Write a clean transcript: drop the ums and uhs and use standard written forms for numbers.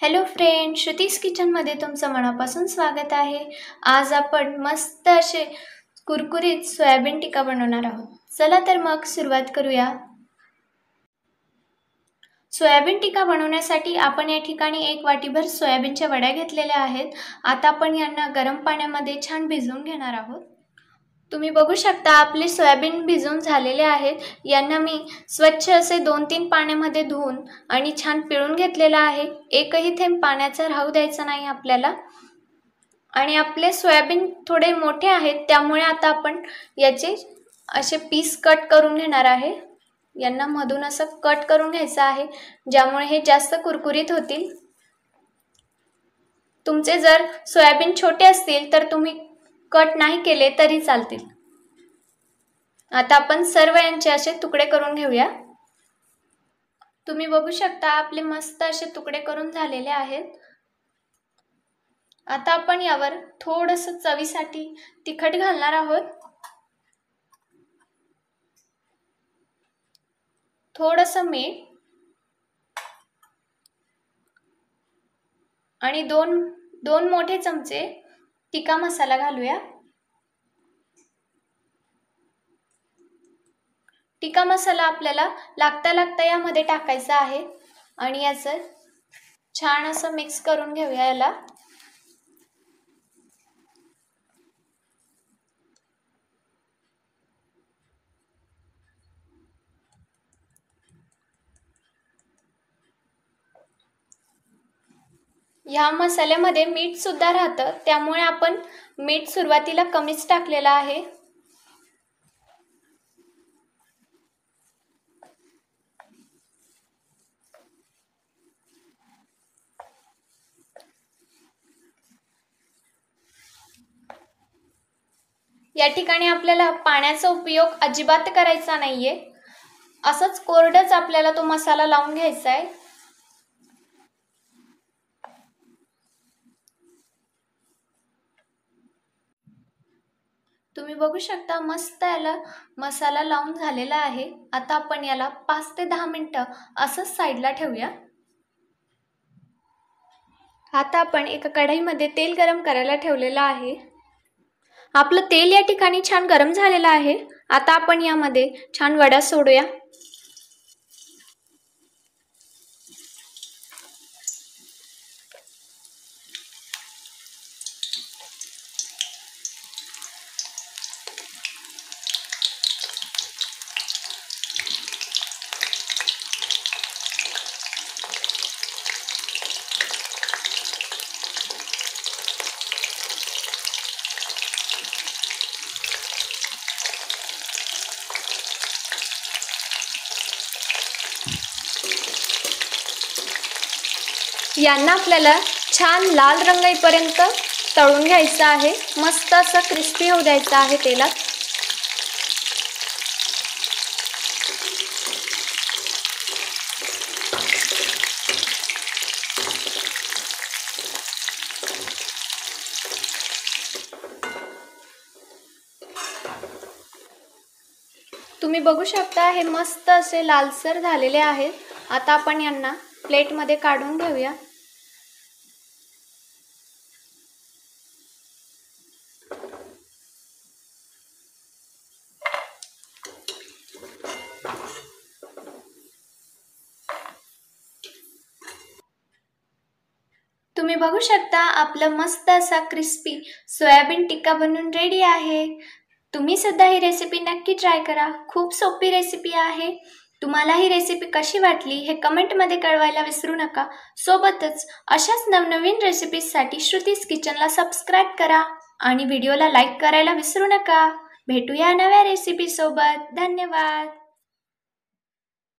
Hello friend, Shruti's किचनमध्ये तुमचं मनापासून स्वागत आहे। आज आपण मस्त असे कुरकुरीत सोयाबीन टिक्का बनवणार आहोत। चला तर मग सुरुवात करूया। सोयाबीन टिक्का बनवण्यासाठी आपण या ठिकाणी 1 वाटीभर सोयाबीनच्या वड्या घेतलेल्या आहेत। आता आपण यांना गरम पाण्यामध्ये छान भिजवून घेणार आहोत। तुम्ही बघू शकता आपले सोयाबीन भिजून झालेले आहेत। यांना मी स्वच्छ असे 2-3 पाण्यामध्ये धुवून आणि छान पिळून घेतलेला आहे। एकही थेंब पाण्याचा राहू द्यायचा नाही आपल्याला। आणि आपले सोयाबीन थोडे मोठे आहेत, त्यामुळे आता आपण याचे असे पीस कट करून घेणार आहे। यांना मधून असं कट करून घ्यायचं आहे, ज्यामुळे हे जास्त कुरकुरीत होतील। तुमचे जर सोयाबीन छोटे असतील तर तुम्ही कट नाही केले तरी चालतील। आता आपण सर्व यांचे असे तुकडे करून घेऊया। तुम्ही बघू शकता आपले मस्त असे तुकडे करून झालेले आहेत। आता आपण यावर थोडंसं चवीसाठी तिखट घालणार आहोत। थोडंसं मीठ आणि दोन मोठे चमचे टिक्का मसाला घालूया। टिक्का मसाला आपल्याला लागता यामध्ये टाकायचा आहे आणि याचं छान असं मिक्स करून घेऊया याला। या मसाल्यामध्ये मीठ सुद्धा राहतं, त्यामुळे आपण मीठ सुरुवातीला कमीच टाकलेलं आहे। या ठिकाणी आपल्याला पाण्याचा उपयोग अजिबात करायचा नाहीये। असंच कोरडच आपल्याला तो मसाला लावून घ्यायचा आहे। तुम्ही बघू शकता मस्त याला मसाला लावून झालेला आहे। आता आपण याला 5 ते 10 मिनिटं असंच साईडला ठेवूया। आता आपण एका कढईमध्ये तेल गरम करायला ठेवलेलं आहे। आपलं तेल या ठिकाणी छान गरम झालेलं आहे। आता आपण यामध्ये छान वडा सोडूया। यांना आपल्याला छान लाल रंग येईपर्यंत तळून घ्यायचं आहे। मस्त असं क्रिस्पी होऊ द्यायचं आहे तेलात। तुम्ही बघू शकता हे मस्त असे लालसर झालेले आहेत। आता आपण यांना प्लेटमध्ये काढून घेऊया। तुम्ही बघू शकता आपलं मस्त असा क्रिस्पी सोयाबीन टिक्का बनवून रेडी आहे। तुम्ही सुद्धा ही रेसिपी नक्की ट्राय करा। खूप सोपी रेसिपी आहे। तुम्हाला ही रेसिपी कशी वाटली हे कमेंटमध्ये कळवायला विसरू नका। सोबतच अशाच नवनवीन रेसिपीजसाठी श्रुतीज किचनला सबस्क्राइब करा आणि व्हिडिओला लाईक करायला विसरू नका। भेटूया नव्या रेसिपी सोबत। धन्यवाद।